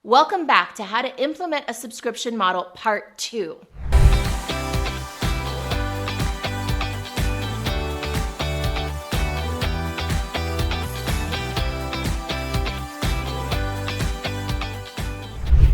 Welcome back to How to Implement a Subscription Model Part 2.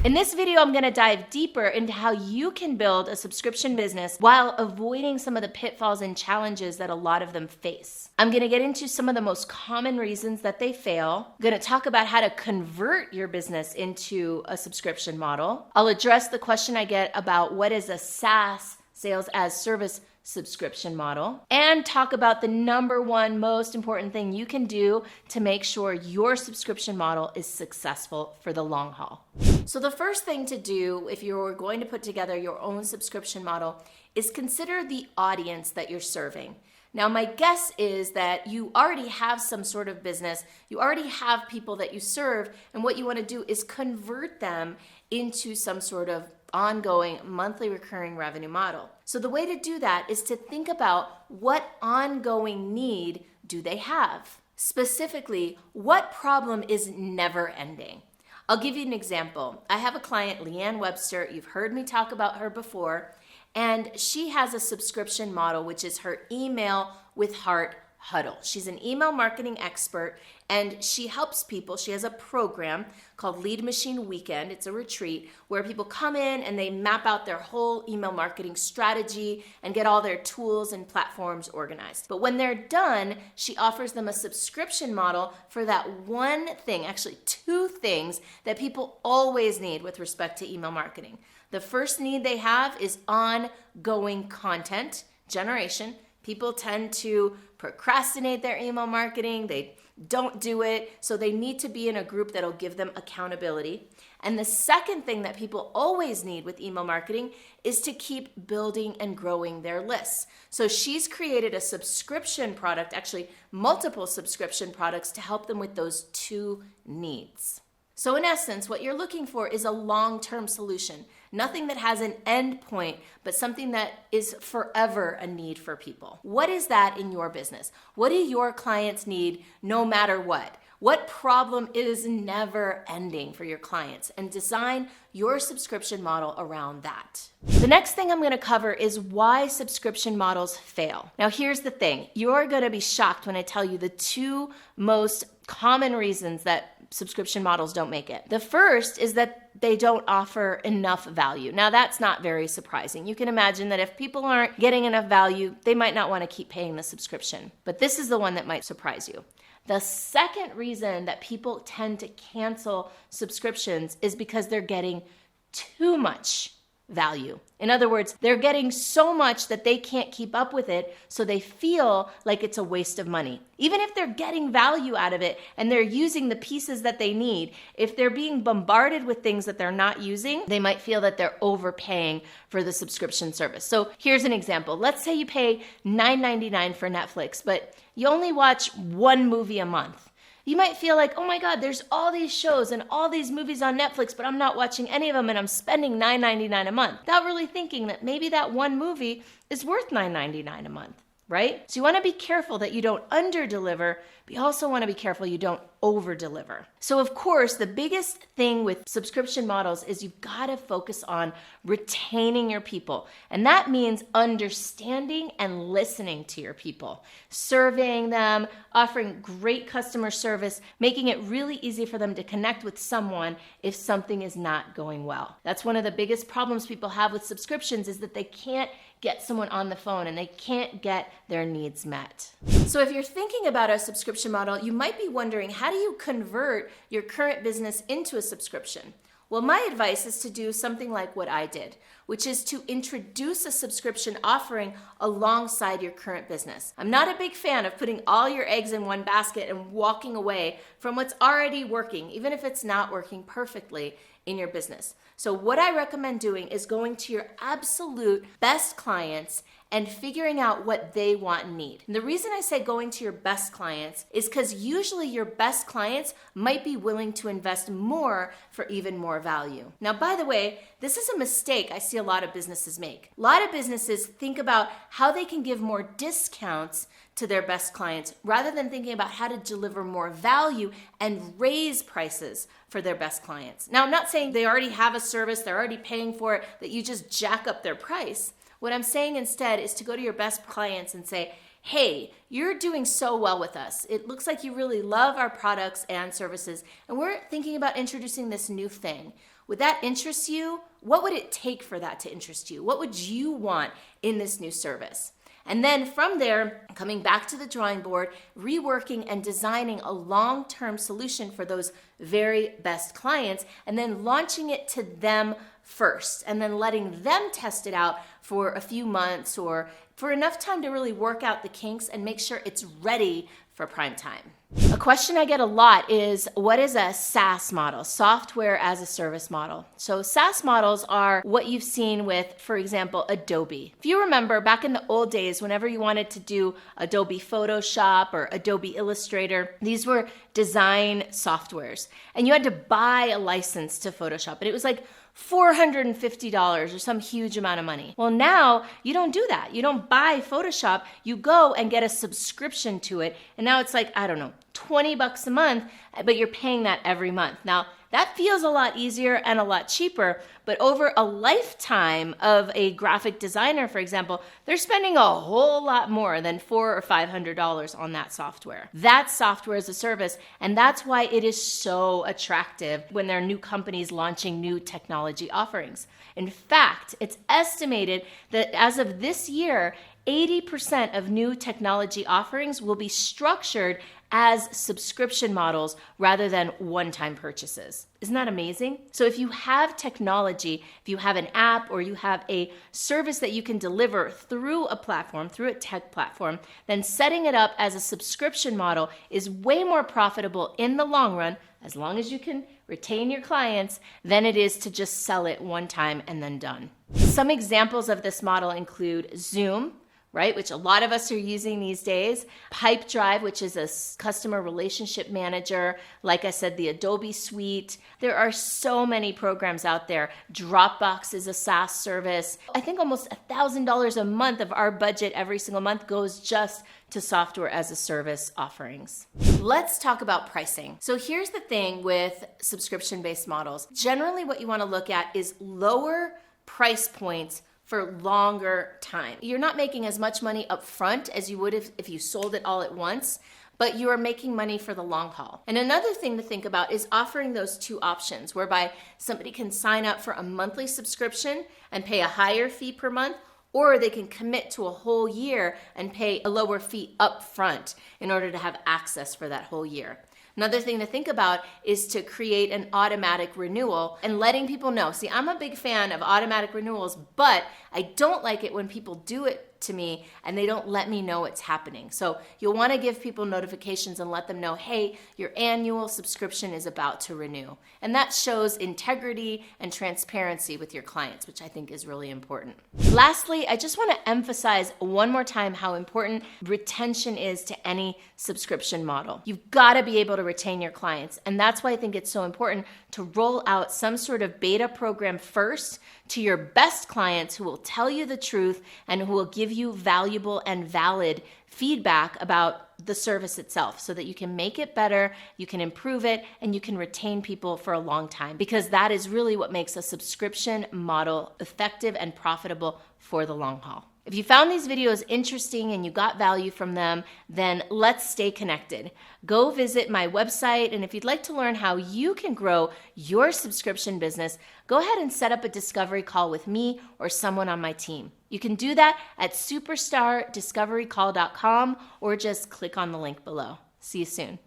In this video, I'm going to dive deeper into how you can build a subscription business while avoiding some of the pitfalls and challenges that a lot of them face. I'm going to get into some of the most common reasons that they fail. I'm going to talk about how to convert your business into a subscription model. I'll address the question I get about what is a SaaS, sales as service subscription model, and talk about the number one most important thing you can do to make sure your subscription model is successful for the long haul. So the first thing to do if you're going to put together your own subscription model is consider the audience that you're serving. Now, my guess is that you already have some sort of business, you already have people that you serve, and what you want to do is convert them into some sort of ongoing monthly recurring revenue model. So the way to do that is to think about what ongoing need do they have? Specifically, what problem is never ending? I'll give you an example. I have a client, Leanne Webster. You've heard me talk about her before, and she has a subscription model, which is her Email with Heart Huddle. She's an email marketing expert, and she helps people. She has a program called Lead Machine Weekend. It's a retreat where people come in and they map out their whole email marketing strategy and get all their tools and platforms organized. But when they're done, she offers them a subscription model for that one thing, actually two things that people always need with respect to email marketing. The first need they have is ongoing content generation. People tend to procrastinate their email marketing. They don't do it. So they need to be in a group that'll give them accountability. And the second thing that people always need with email marketing is to keep building and growing their lists. So she's created a subscription product, actually multiple subscription products to help them with those two needs. So in essence, what you're looking for is a long-term solution. Nothing that has an end point, but something that is forever a need for people. What is that in your business? What do your clients need no matter what? What problem is never ending for your clients? And design your subscription model around that. The next thing I'm going to cover is why subscription models fail. Now, here's the thing. You're going to be shocked when I tell you the two most common reasons that subscription models don't make it. The first is that they don't offer enough value. Now, that's not very surprising. You can imagine that if people aren't getting enough value, they might not want to keep paying the subscription. But this is the one that might surprise you. The second reason that people tend to cancel subscriptions is because they're getting too much value. In other words, they're getting so much that they can't keep up with it, so they feel like it's a waste of money. Even if they're getting value out of it and they're using the pieces that they need, if they're being bombarded with things that they're not using, they might feel that they're overpaying for the subscription service. So here's an example. Let's say you pay $9.99 for Netflix, but you only watch one movie a month. You might feel like, oh my God, there's all these shows and all these movies on Netflix, but I'm not watching any of them and I'm spending $9.99 a month. Without really thinking that maybe that one movie is worth $9.99 a month, right? So you want to be careful that you don't under-deliver, but you also want to be careful you don't over-deliver. So of course, the biggest thing with subscription models is you've got to focus on retaining your people. And that means understanding and listening to your people, surveying them, offering great customer service, making it really easy for them to connect with someone if something is not going well. That's one of the biggest problems people have with subscriptions is that they can't get someone on the phone and they can't get their needs met. So if you're thinking about a subscription model, you might be wondering, how do you convert your current business into a subscription? Well, my advice is to do something like what I did, which is to introduce a subscription offering alongside your current business. I'm not a big fan of putting all your eggs in one basket and walking away from what's already working, even if it's not working perfectly in your business. So what I recommend doing is going to your absolute best clients and figuring out what they want and need. And the reason I say going to your best clients is because usually your best clients might be willing to invest more for even more value. Now, by the way, this is a mistake I see a lot of businesses make. A lot of businesses think about how they can give more discounts to their best clients rather than thinking about how to deliver more value and raise prices for their best clients. Now, I'm not saying they already have a service, they're already paying for it, that you just jack up their price. What I'm saying instead is to go to your best clients and say, hey, you're doing so well with us. It looks like you really love our products and services, and we're thinking about introducing this new thing. Would that interest you? What would it take for that to interest you? What would you want in this new service? And then from there, coming back to the drawing board, reworking and designing a long-term solution for those very best clients, and then launching it to them first, and then letting them test it out for a few months or for enough time to really work out the kinks and make sure it's ready for prime time. A question I get a lot is, what is a SaaS model, software as a service model? So SaaS models are what you've seen with, for example, Adobe. If you remember back in the old days, whenever you wanted to do Adobe Photoshop or Adobe Illustrator, these were design softwares, and you had to buy a license to Photoshop, and it was like $450 or some huge amount of money. Well, now you don't do that. You don't buy Photoshop. You go and get a subscription to it. And now it's like, I don't know, $20 a month, but you're paying that every month. Now, that feels a lot easier and a lot cheaper, but over a lifetime of a graphic designer, for example, they're spending a whole lot more than $400 or $500 on that software. That's software as a service, and that's why it is so attractive when there are new companies launching new technology offerings. In fact, it's estimated that as of this year, 80% of new technology offerings will be structured as subscription models rather than one-time purchases. Isn't that amazing? So if you have technology, if you have an app or you have a service that you can deliver through a platform, through a tech platform, then setting it up as a subscription model is way more profitable in the long run, as long as you can retain your clients, than it is to just sell it one time and then done. Some examples of this model include Zoom, right, which a lot of us are using these days. Pipedrive, which is a customer relationship manager. Like I said, the Adobe Suite. There are so many programs out there. Dropbox is a SaaS service. I think almost $1,000 a month of our budget every single month goes just to software as a service offerings. Let's talk about pricing. So here's the thing with subscription-based models. Generally, what you want to look at is lower price points for longer time. You're not making as much money up front as you would if you sold it all at once, but you are making money for the long haul. And another thing to think about is offering those two options, whereby somebody can sign up for a monthly subscription and pay a higher fee per month, or they can commit to a whole year and pay a lower fee up front in order to have access for that whole year. Another thing to think about is to create an automatic renewal and letting people know. See, I'm a big fan of automatic renewals, but I don't like it when people do it to me and they don't let me know it's happening. So you'll want to give people notifications and let them know, hey, your annual subscription is about to renew. And that shows integrity and transparency with your clients, which I think is really important. Lastly, I just want to emphasize one more time how important retention is to any subscription model. You've got to be able to retain your clients. And that's why I think it's so important to roll out some sort of beta program first to your best clients who will tell you the truth and who will give you valuable and valid feedback about the service itself so that you can make it better, you can improve it, and you can retain people for a long time, because that is really what makes a subscription model effective and profitable for the long haul. If you found these videos interesting and you got value from them, then let's stay connected. Go visit my website, and if you'd like to learn how you can grow your subscription business, go ahead and set up a discovery call with me or someone on my team. You can do that at superstardiscoverycall.com or just click on the link below. See you soon.